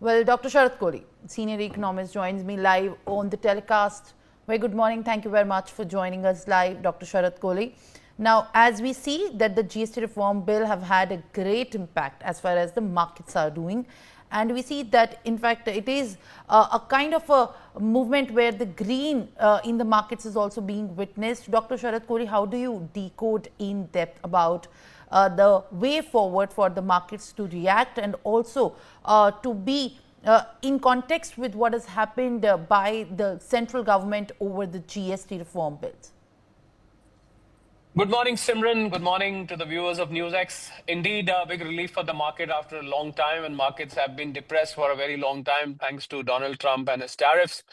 Well, Dr. Sharad Kohli, senior economist, joins me live on the telecast. Very good morning. Thank you very much for joining us live, Dr. Sharad Kohli. Now, as we see that the GST reform bill have had a great impact as far as the markets are doing, and we see that in fact it is a kind of a movement where the green in the markets is also being witnessed. Dr. Sharad Kohli, how do you decode in depth about the way forward for the markets to react and also to be in context with what has happened by the central government over the GST reform bills? Good morning, Simran. Good morning to the viewers of Newsx. Indeed, a big relief for the market after a long time, and markets have been depressed for a very long time thanks to Donald Trump and his tariffs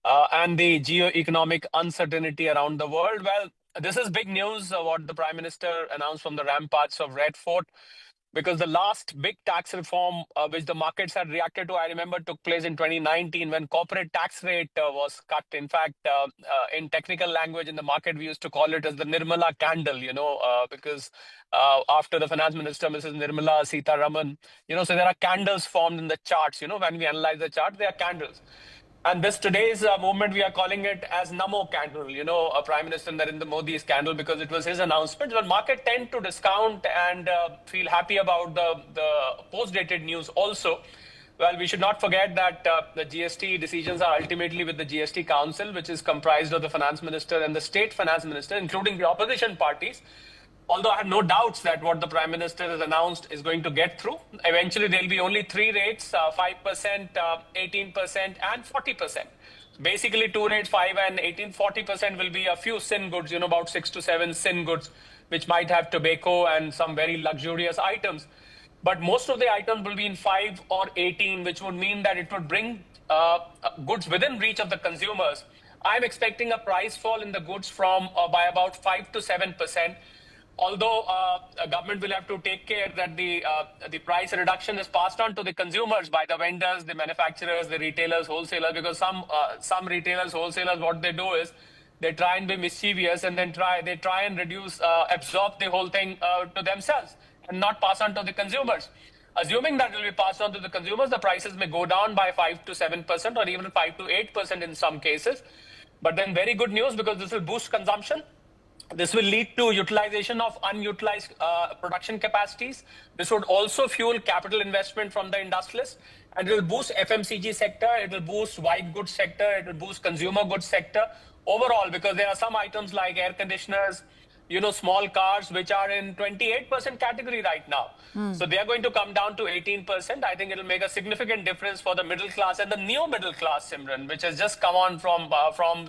and the geo-economic uncertainty around the world. Well, this is big news, what the Prime Minister announced from the ramparts of Red Fort, because the last big tax reform which the markets had reacted to, I remember, took place in 2019 when corporate tax rate was cut. In fact, in technical language in the market, we used to call it as the Nirmala candle, because after the finance minister, Mrs. Nirmala Sitharaman, so there are candles formed in the charts. When we analyze the chart, there are candles. And this today's movement, we are calling it as Namo candle, Prime Minister Narendra Modi's candle, because it was his announcement. But market tend to discount and feel happy about the post-dated news also. Well, we should not forget that the GST decisions are ultimately with the GST Council, which is comprised of the finance minister and the state finance minister, including the opposition parties. Although I have no doubts that what the Prime Minister has announced is going to get through. Eventually, there will be only three rates, 5%, 18% and 40%. Basically, two rates, 5 and 18, 40% will be a few sin goods, about 6 to 7 sin goods, which might have tobacco and some very luxurious items. But most of the items will be in 5 or 18, which would mean that it would bring goods within reach of the consumers. I'm expecting a price fall in the goods from by about 5 to 7%. Although government will have to take care that the price reduction is passed on to the consumers by the vendors, the manufacturers, the retailers, wholesalers, because some retailers, wholesalers, what they do is they try and be mischievous and then they try and reduce, absorb the whole thing to themselves and not pass on to the consumers. Assuming that it will be passed on to the consumers, the prices may go down by 5 to 7% or even 5 to 8% in some cases. But then very good news, because this will boost consumption. This will lead to utilization of unutilized production capacities. This would also fuel capital investment from the industrialists, and it will boost FMCG sector, it will boost white goods sector, it will boost consumer goods sector overall, because there are some items like air conditioners, small cars, which are in 28% category right now. So they are going to come down to 18%. I think it will make a significant difference for the middle class and the neo middle class, Simran, which has just come on from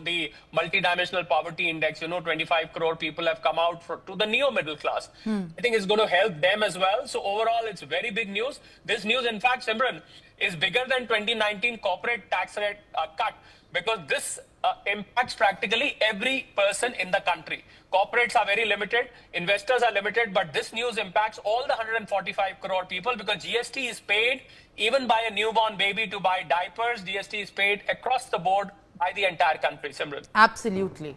the multidimensional poverty index. 25 crore people have come out to the neo middle class. I think it's going to help them as well. So overall, it's very big news. This news, in fact, Simran, is bigger than 2019 corporate tax rate cut, because this impacts practically every person in the country. Corporates are very limited, investors are limited, but this news impacts all the 145 crore people, because GST is paid even by a newborn baby to buy diapers. GST is paid across the board by the entire country, Simran. Absolutely.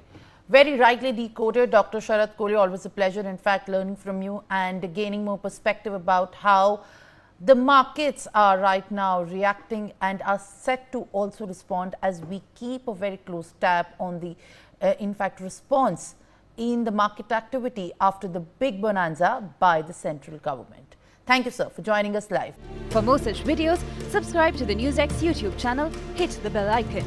Very rightly decoded, Dr. Sharad Kohli. Always a pleasure, in fact, learning from you and gaining more perspective about how the markets are right now reacting and are set to also respond as we keep a very close tab on the, in fact, response in the market activity after the big bonanza by the central government. Thank you, sir, for joining us live. For more such videos, subscribe to the Newsx YouTube channel, hit the bell icon.